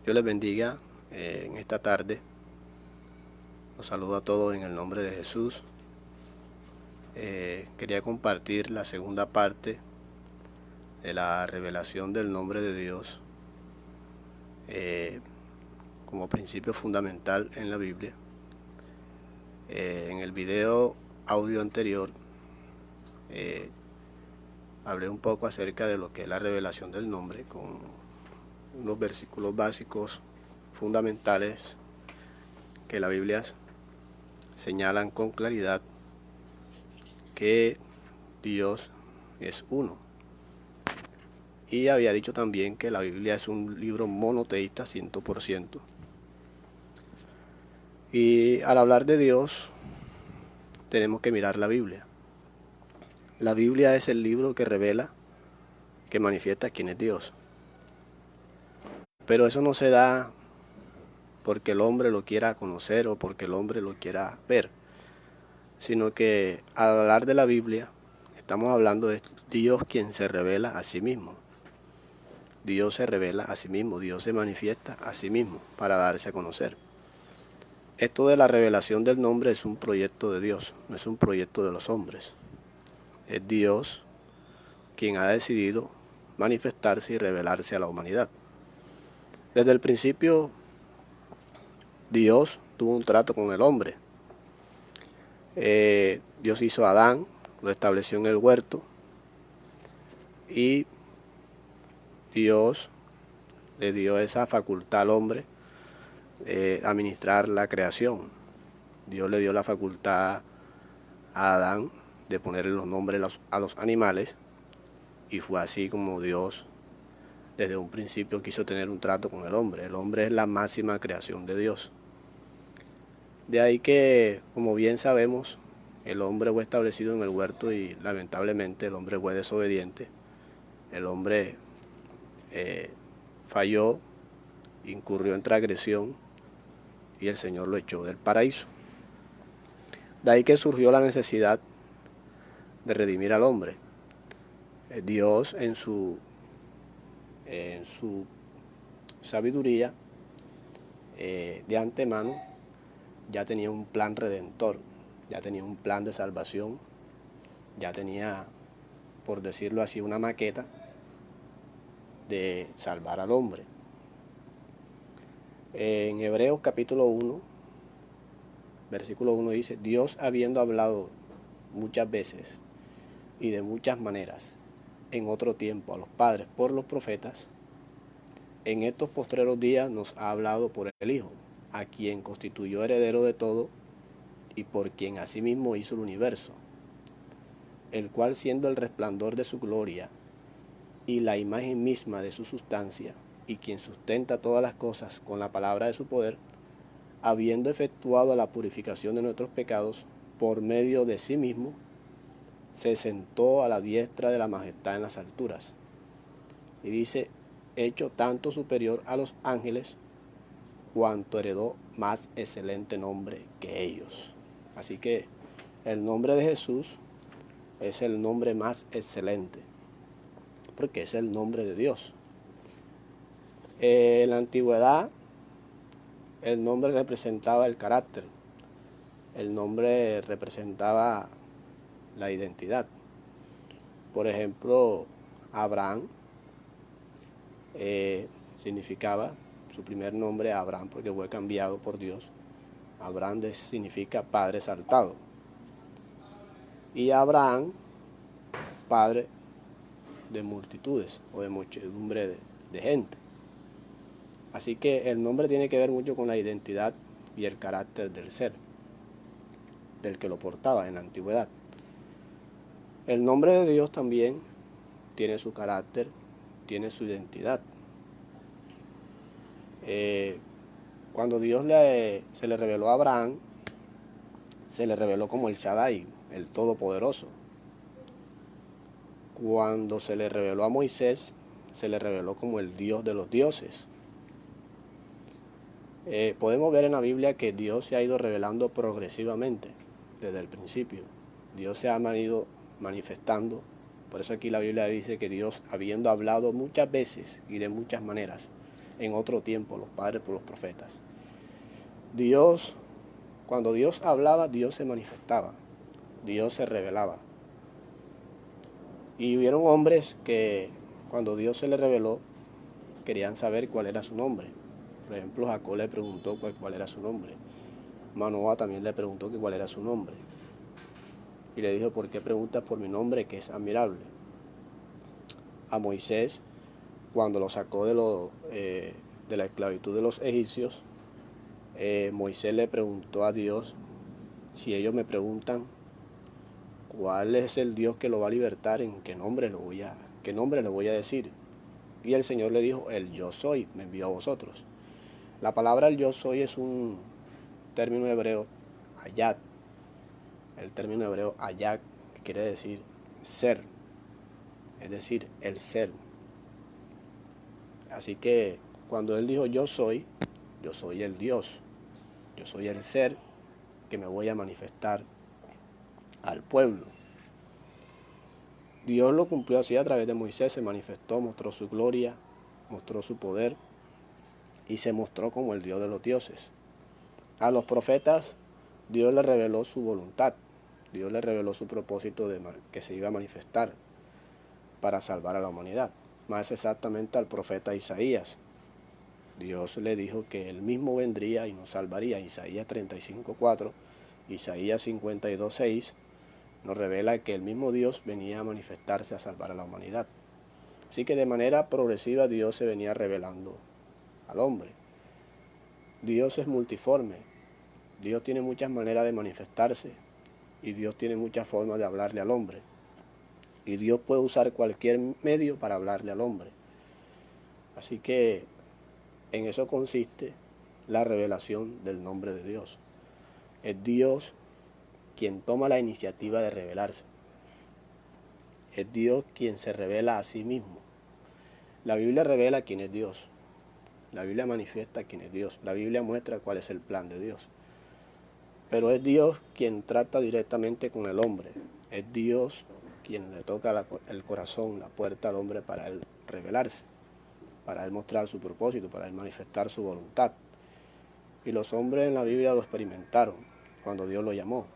Dios les bendiga en esta tarde. Los saludo a todos en el nombre de Jesús. Quería compartir la segunda parte de la revelación del nombre de Dios como principio fundamental en la Biblia. En el video audio anterior hablé un poco acerca de lo que es la revelación del nombre con unos versículos básicos fundamentales que la Biblia señalan con claridad que Dios es uno. Y había dicho también que la Biblia es un libro monoteísta 100%. Y al hablar de Dios, tenemos que mirar la Biblia. La Biblia es el libro que revela, que manifiesta quién es Dios. Pero eso no se da porque el hombre lo quiera conocer o porque el hombre lo quiera ver, sino que al hablar de la Biblia, estamos hablando de Dios quien se revela a sí mismo. Dios se revela a sí mismo, Dios se manifiesta a sí mismo para darse a conocer. Esto de la revelación del nombre es un proyecto de Dios, no es un proyecto de los hombres. Es Dios quien ha decidido manifestarse y revelarse a la humanidad. Desde el principio, Dios tuvo un trato con el hombre. Dios hizo a Adán, lo estableció en el huerto y Dios le dio esa facultad al hombre de administrar la creación. Dios le dio la facultad a Adán de ponerle los nombres a los animales, y fue así como Dios desde un principio quiso tener un trato con el hombre. El hombre es la máxima creación de Dios. De ahí que, como bien sabemos, el hombre fue establecido en el huerto y lamentablemente el hombre fue desobediente. El hombre falló, incurrió en transgresión y el Señor lo echó del paraíso. De ahí que surgió la necesidad de redimir al hombre. Dios en su sabiduría de antemano ya tenía un plan redentor, ya tenía un plan de salvación, ya tenía, por decirlo así, una maqueta de salvar al hombre. En Hebreos capítulo 1, versículo 1 dice: Dios, habiendo hablado muchas veces y de muchas maneras en otro tiempo a los padres por los profetas, en estos postreros días nos ha hablado por el Hijo, a quien constituyó heredero de todo y por quien asimismo hizo el universo, el cual, siendo el resplandor de su gloria y la imagen misma de su sustancia, y quien sustenta todas las cosas con la palabra de su poder, habiendo efectuado la purificación de nuestros pecados por medio de sí mismo, se sentó a la diestra de la majestad en las alturas. Y dice: hecho tanto superior a los ángeles, cuanto heredó más excelente nombre que ellos. Así que el nombre de Jesús es el nombre más excelente, porque es el nombre de Dios. En la antigüedad, el nombre representaba el carácter, el nombre representaba la identidad. Por ejemplo, Abraham significaba, su primer nombre Abraham, porque fue cambiado por Dios. Abraham significa padre exaltado. Y Abraham, padre de multitudes o de muchedumbre de gente. Así que el nombre tiene que ver mucho con la identidad y el carácter del ser, del que lo portaba en la antigüedad. El nombre de Dios también tiene su carácter, tiene su identidad. Cuando Dios se le reveló a Abraham, se le reveló como el Shaddai, el Todopoderoso. Cuando se le reveló a Moisés, se le reveló como el Dios de los dioses. Podemos ver en la Biblia que Dios se ha ido revelando progresivamente desde el principio. Dios se ha ido manifestando. Por eso aquí la Biblia dice que Dios, habiendo hablado muchas veces y de muchas maneras en otro tiempo, los padres por los profetas. Dios, cuando Dios hablaba, Dios se manifestaba, Dios se revelaba. Y hubieron hombres que cuando Dios se les reveló, querían saber cuál era su nombre. Por ejemplo, Jacob le preguntó cuál era su nombre. Manoah también le preguntó cuál era su nombre. Y le dijo, ¿por qué preguntas por mi nombre, que es admirable? A Moisés, cuando lo sacó de la esclavitud de los egipcios, Moisés le preguntó a Dios, si ellos me preguntan cuál es el Dios que lo va a libertar, ¿en qué nombre le voy a decir? Y el Señor le dijo, el yo soy, me envió a vosotros. La palabra el yo soy es un término hebreo, ayat. El término hebreo ayat, que quiere decir ser, es decir, el ser. Así que cuando él dijo yo soy el Dios, yo soy el ser que me voy a manifestar al pueblo. Dios lo cumplió así a través de Moisés, se manifestó, mostró su gloria, mostró su poder y se mostró como el Dios de los dioses. A los profetas Dios les reveló su voluntad, Dios les reveló su propósito que se iba a manifestar para salvar a la humanidad. Más exactamente al profeta Isaías. Dios le dijo que él mismo vendría y nos salvaría. Isaías 35:4, Isaías 52:6 nos revela que el mismo Dios venía a manifestarse a salvar a la humanidad. Así que de manera progresiva Dios se venía revelando al hombre. Dios es multiforme, Dios tiene muchas maneras de manifestarse y Dios tiene muchas formas de hablarle al hombre. Y Dios puede usar cualquier medio para hablarle al hombre. Así que en eso consiste la revelación del nombre de Dios. Es Dios quien toma la iniciativa de revelarse. Es Dios quien se revela a sí mismo. La Biblia revela quién es Dios. La Biblia manifiesta quién es Dios. La Biblia muestra cuál es el plan de Dios. Pero es Dios quien trata directamente con el hombre. Es Dios quien le toca el corazón, la puerta al hombre para él revelarse, para él mostrar su propósito, para él manifestar su voluntad. Y los hombres en la Biblia lo experimentaron cuando Dios lo llamó.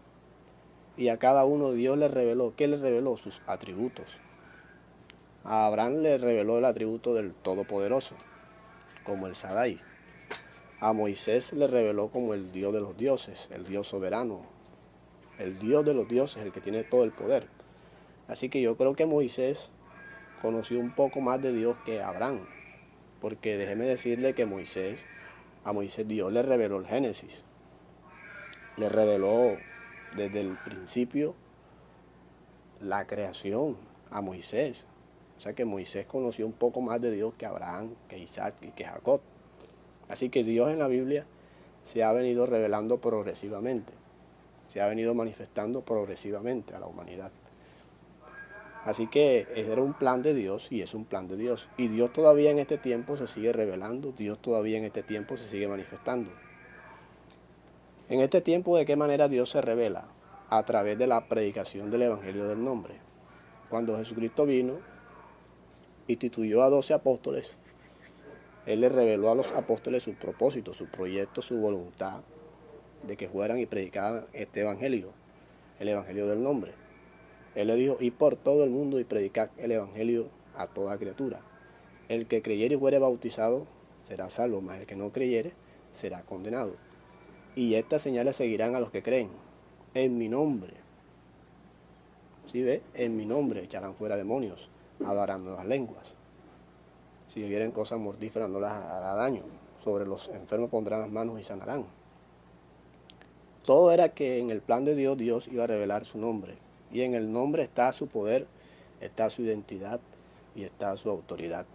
Y a cada uno Dios le reveló. ¿Qué le reveló? Sus atributos. A Abraham le reveló el atributo del Todopoderoso, como el Shaddai. A Moisés le reveló como el Dios de los dioses, el Dios soberano, el Dios de los dioses, el que tiene todo el poder. Así que yo creo que Moisés conoció un poco más de Dios que Abraham, porque déjeme decirle que a Moisés Dios le reveló el Génesis, le reveló desde el principio la creación a Moisés. O sea que Moisés conoció un poco más de Dios que Abraham, que Isaac y que Jacob. Así que Dios en la Biblia se ha venido revelando progresivamente, se ha venido manifestando progresivamente a la humanidad. Así que era un plan de Dios y es un plan de Dios. Y Dios todavía en este tiempo se sigue revelando, Dios todavía en este tiempo se sigue manifestando. En este tiempo, ¿de qué manera Dios se revela? A través de la predicación del Evangelio del Nombre. Cuando Jesucristo vino, instituyó a 12 apóstoles, Él les reveló a los apóstoles sus propósitos, sus proyectos, su voluntad de que fueran y predicaran este Evangelio, el Evangelio del Nombre. Él le dijo, id por todo el mundo y predicad el Evangelio a toda criatura. El que creyere y fuere bautizado será salvo, mas el que no creyere será condenado. Y estas señales seguirán a los que creen. En mi nombre, ¿sí ve? En mi nombre echarán fuera demonios, hablarán nuevas lenguas. Si vieren cosas mortíferas no las hará daño. Sobre los enfermos pondrán las manos y sanarán. Todo era que en el plan de Dios, Dios iba a revelar su nombre. Y en el nombre está su poder, está su identidad y está su autoridad.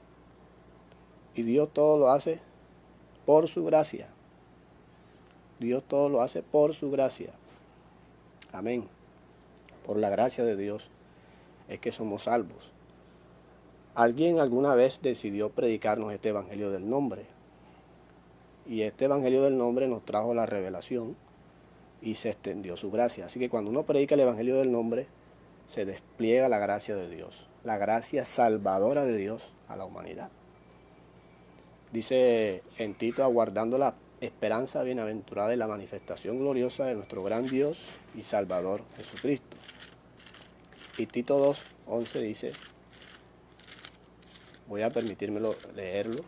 Y Dios todo lo hace por su gracia. Dios todo lo hace por su gracia. Amén. Por la gracia de Dios es que somos salvos. Alguien alguna vez decidió predicarnos este Evangelio del Nombre. Y este Evangelio del Nombre nos trajo la revelación y se extendió su gracia. Así que cuando uno predica el Evangelio del Nombre, se despliega la gracia de Dios, la gracia salvadora de Dios a la humanidad. Dice en Tito, aguardando la esperanza bienaventurada y la manifestación gloriosa de nuestro gran Dios y Salvador Jesucristo. Y Tito 2:11 dice, voy a permitírmelo leerlo,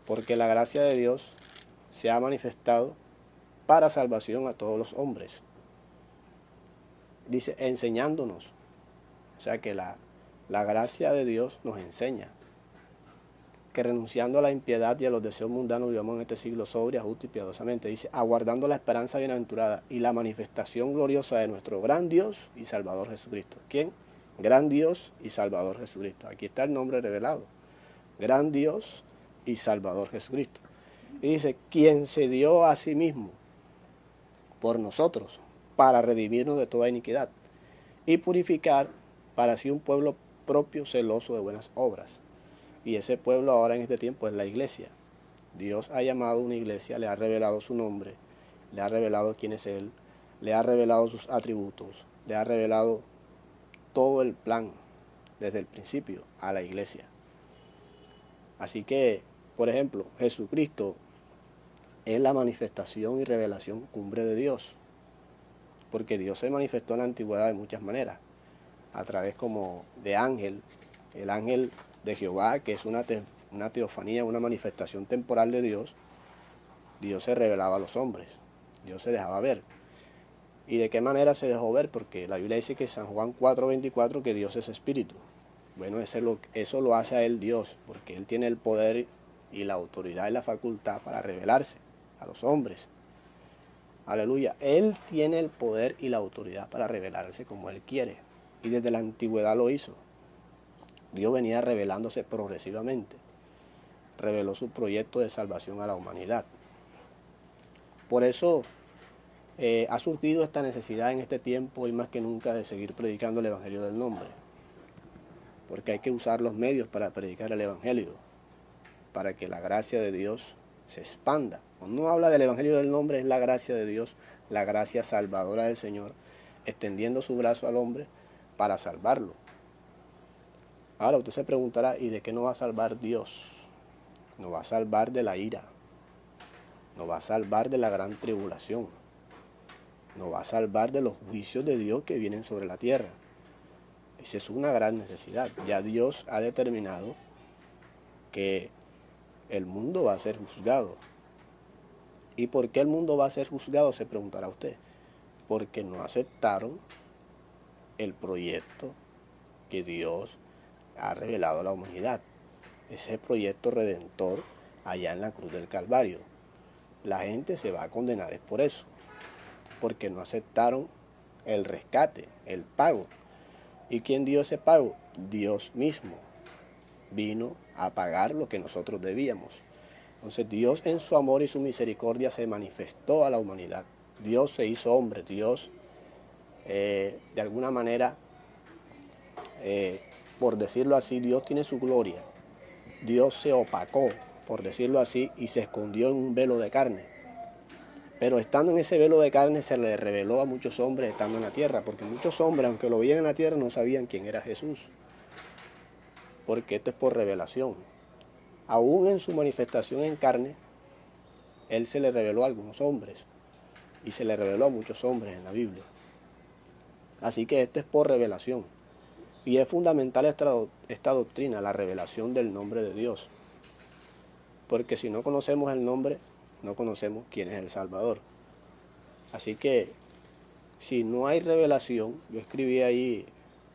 porque la gracia de Dios se ha manifestado para salvación a todos los hombres. Dice, enseñándonos. O sea que la gracia de Dios nos enseña que renunciando a la impiedad y a los deseos mundanos vivamos en este siglo sobria, justo y piadosamente. Dice, aguardando la esperanza bienaventurada y la manifestación gloriosa de nuestro gran Dios y Salvador Jesucristo. ¿Quién? Gran Dios y Salvador Jesucristo. Aquí está el nombre revelado. Gran Dios y Salvador Jesucristo. Y dice, quien se dio a sí mismo por nosotros para redimirnos de toda iniquidad y purificar para sí un pueblo propio celoso de buenas obras. Y ese pueblo ahora en este tiempo es la iglesia. Dios ha llamado a una iglesia, le ha revelado su nombre, le ha revelado quién es Él, le ha revelado sus atributos, le ha revelado todo el plan desde el principio a la iglesia. Así que, por ejemplo, Jesucristo es la manifestación y revelación cumbre de Dios, porque Dios se manifestó en la antigüedad de muchas maneras, a través como de ángel, el ángel de Jehová, que es una teofanía, una manifestación temporal de Dios. Dios se revelaba a los hombres, Dios se dejaba ver. ¿Y de qué manera se dejó ver? Porque la Biblia dice que San Juan 4:24 que Dios es espíritu. Bueno, eso lo hace a Él Dios, porque Él tiene el poder y la autoridad y la facultad para revelarse a los hombres. Aleluya. Él tiene el poder y la autoridad para revelarse como Él quiere. Y desde la antigüedad lo hizo. Dios venía revelándose progresivamente. Reveló su proyecto de salvación a la humanidad. Por eso ha surgido esta necesidad en este tiempo y más que nunca de seguir predicando el Evangelio del nombre. Porque hay que usar los medios para predicar el Evangelio, para que la gracia de Dios se expanda. Cuando uno habla del Evangelio del nombre es la gracia de Dios, la gracia salvadora del Señor, extendiendo su brazo al hombre para salvarlo. Ahora usted se preguntará, ¿y de qué nos va a salvar Dios? Nos va a salvar de la ira, nos va a salvar de la gran tribulación, nos va a salvar de los juicios de Dios que vienen sobre la tierra. Esa es una gran necesidad. Ya Dios ha determinado que el mundo va a ser juzgado. ¿Y por qué el mundo va a ser juzgado? Se preguntará usted. Porque no aceptaron el proyecto que Dios ha revelado a la humanidad. Ese proyecto redentor allá en la cruz del Calvario. La gente se va a condenar es por eso. Porque no aceptaron el rescate, el pago. ¿Y quién dio ese pago? Dios mismo. Vino a pagar lo que nosotros debíamos. Entonces Dios en su amor y su misericordia se manifestó a la humanidad. Dios se hizo hombre. Dios, de alguna manera, por decirlo así, Dios tiene su gloria. Dios se opacó, por decirlo así, y se escondió en un velo de carne. Pero estando en ese velo de carne se le reveló a muchos hombres estando en la tierra, porque muchos hombres, aunque lo veían en la tierra, no sabían quién era Jesús. Porque esto es por revelación. Aún en su manifestación en carne, Él se le reveló a algunos hombres, y se le reveló a muchos hombres en la Biblia. Así que esto es por revelación. Y es fundamental esta doctrina, la revelación del nombre de Dios. Porque si no conocemos el nombre, no conocemos quién es el Salvador. Así que si no hay revelación, yo escribí ahí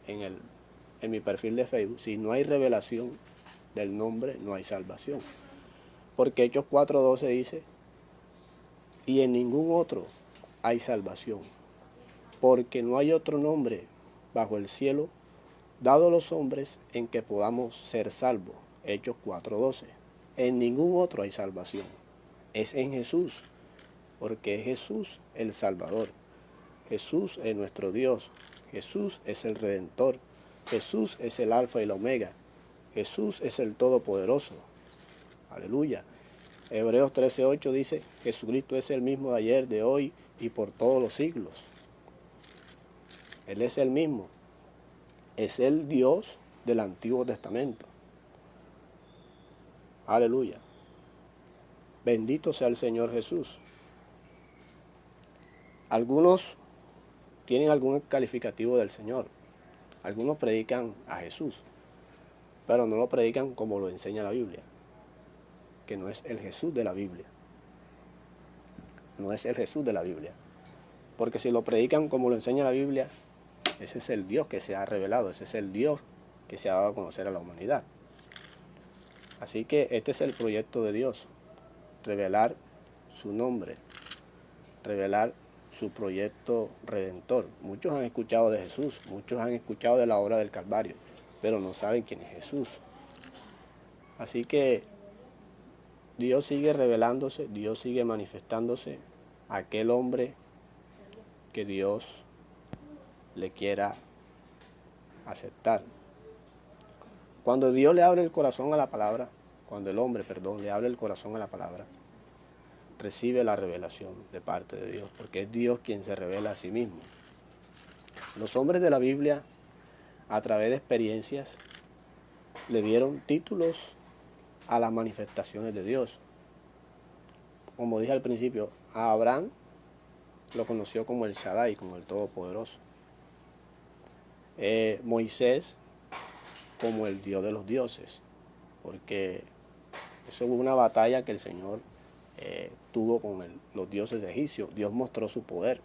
en mi perfil de Facebook, si no hay revelación del nombre, no hay salvación. Porque Hechos 4:12 dice, y en ningún otro hay salvación, porque no hay otro nombre bajo el cielo dado a los hombres en que podamos ser salvos. Hechos 4:12. En ningún otro hay salvación. Es en Jesús, porque es Jesús el Salvador. Jesús es nuestro Dios. Jesús es el Redentor. Jesús es el Alfa y la Omega. Jesús es el Todopoderoso. Aleluya. Hebreos 13:8 dice, Jesucristo es el mismo de ayer, de hoy y por todos los siglos. Él es el mismo. Es el Dios del Antiguo Testamento. Aleluya. Bendito sea el Señor Jesús. Algunos tienen algún calificativo del Señor. Algunos predican a Jesús, pero no lo predican como lo enseña la Biblia, que no es el Jesús de la Biblia. No es el Jesús de la Biblia. Porque si lo predican como lo enseña la Biblia, ese es el Dios que se ha revelado, ese es el Dios que se ha dado a conocer a la humanidad. Así que este es el proyecto de Dios, revelar su nombre, revelar su proyecto redentor. Muchos han escuchado de Jesús, muchos han escuchado de la obra del Calvario, pero no saben quién es Jesús. Así que Dios sigue revelándose, Dios sigue manifestándose a aquel hombre que Dios le quiera aceptar. Cuando Dios le abre el corazón a la palabra, cuando el hombre, le abre el corazón a la palabra, recibe la revelación de parte de Dios, porque es Dios quien se revela a sí mismo. Los hombres de la Biblia, a través de experiencias, le dieron títulos a las manifestaciones de Dios. Como dije al principio, a Abraham lo conoció como el Shaddai, como el Todopoderoso. Moisés como el Dios de los dioses, porque eso fue una batalla que el Señor tuvo con los dioses egipcios. Dios mostró su poder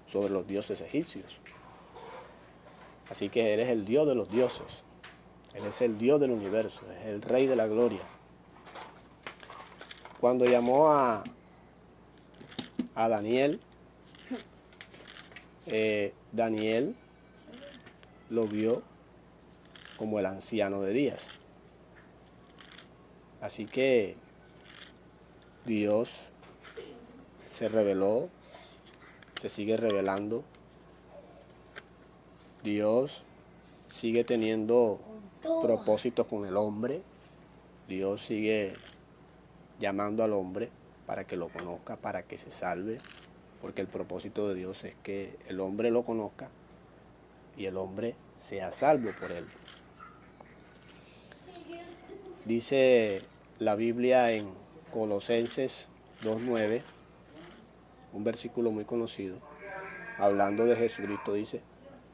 sobre los dioses egipcios. Así que Él es el Dios de los dioses. Él es el Dios del universo, es el Rey de la gloria. Cuando llamó a Daniel, Daniel lo vio como el anciano de días. Así que Dios se reveló, se sigue revelando. Dios sigue teniendo propósitos con el hombre. Dios sigue llamando al hombre para que lo conozca, para que se salve, porque el propósito de Dios es que el hombre lo conozca y el hombre sea salvo por él. Dice la Biblia en Colosenses 2:9, un versículo muy conocido, hablando de Jesucristo, dice: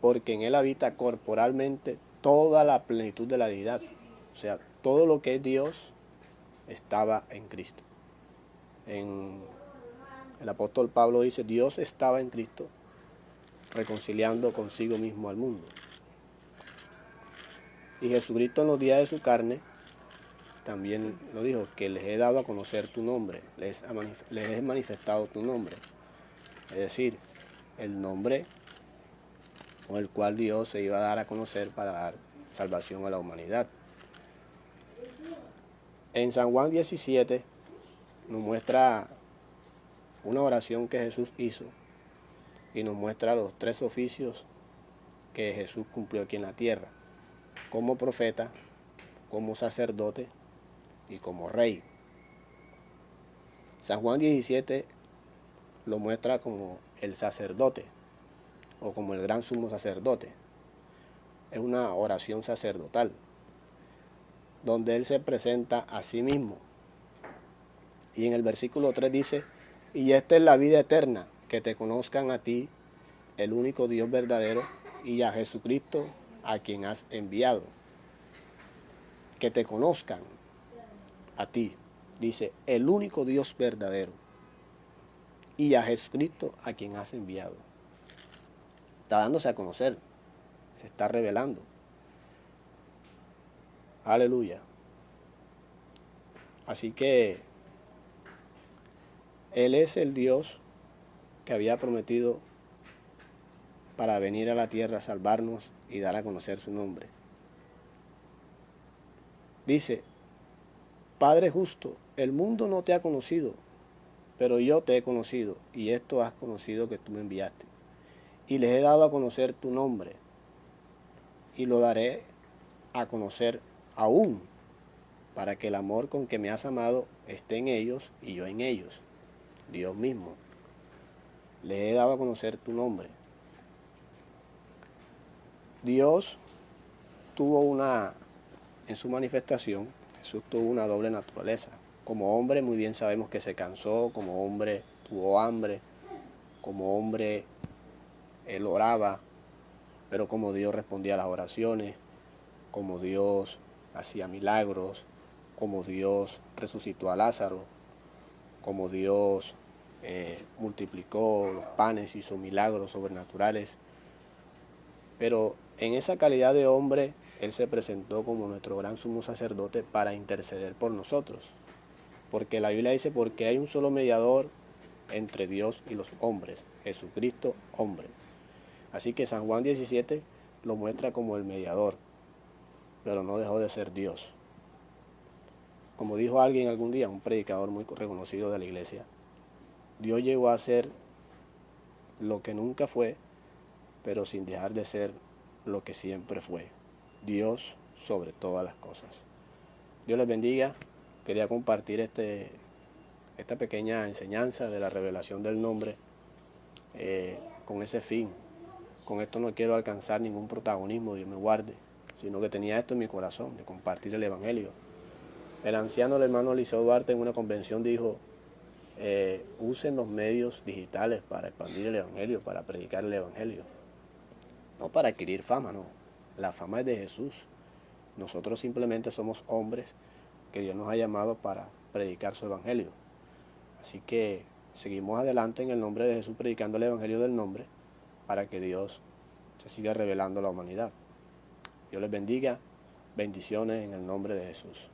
porque en Él habita corporalmente toda la plenitud de la deidad. O sea, todo lo que es Dios estaba en Cristo. El apóstol Pablo dice: Dios estaba en Cristo reconciliando consigo mismo al mundo. Y Jesucristo en los días de su carne también lo dijo, que les he dado a conocer tu nombre, les he manifestado tu nombre. Es decir, el nombre con el cual Dios se iba a dar a conocer para dar salvación a la humanidad. En San Juan 17 nos muestra una oración que Jesús hizo y nos muestra los 3 oficios que Jesús cumplió aquí en la tierra: como profeta, como sacerdote y como rey. San Juan 17 lo muestra como el sacerdote o como el gran sumo sacerdote. Es una oración sacerdotal donde Él se presenta a sí mismo. Y en el versículo 3 dice: y esta es la vida eterna, que te conozcan a ti, el único Dios verdadero, y a Jesucristo, a quien has enviado. Que te conozcan a ti, dice, el único Dios verdadero, y a Jesucristo, a quien has enviado. Está dándose a conocer, se está revelando. Aleluya. Así que Él es el Dios que había prometido para venir a la tierra a salvarnos y dar a conocer su nombre. Dice: Padre justo, el mundo no te ha conocido, pero yo te he conocido, y esto has conocido, que tú me enviaste. Y les he dado a conocer tu nombre, y lo daré a conocer aún, para que el amor con que me has amado esté en ellos y yo en ellos. Dios mismo. Les he dado a conocer tu nombre. Dios tuvo en su manifestación, Jesús tuvo una doble naturaleza. Como hombre muy bien sabemos que se cansó, como hombre tuvo hambre, como hombre él oraba, pero como Dios respondía a las oraciones, como Dios hacía milagros, como Dios resucitó a Lázaro, como Dios multiplicó los panes, hizo milagros sobrenaturales. Pero en esa calidad de hombre, Él se presentó como nuestro gran sumo sacerdote para interceder por nosotros. Porque la Biblia dice, porque hay un solo mediador entre Dios y los hombres, Jesucristo hombre. Así que San Juan 17 lo muestra como el mediador, pero no dejó de ser Dios. Como dijo alguien algún día, un predicador muy reconocido de la iglesia, Dios llegó a ser lo que nunca fue, pero sin dejar de ser lo que siempre fue. Dios sobre todas las cosas. Dios les bendiga. Quería compartir esta pequeña enseñanza de la revelación del nombre con ese fin. Con esto no quiero alcanzar ningún protagonismo, Dios me guarde, sino que tenía esto en mi corazón, de compartir el Evangelio. El anciano, el hermano Eliseo Duarte, en una convención dijo, usen los medios digitales para expandir el Evangelio, para predicar el Evangelio. No para adquirir fama, no. La fama es de Jesús. Nosotros simplemente somos hombres que Dios nos ha llamado para predicar su Evangelio. Así que seguimos adelante en el nombre de Jesús, predicando el Evangelio del nombre, para que Dios se siga revelando a la humanidad. Dios les bendiga. Bendiciones en el nombre de Jesús.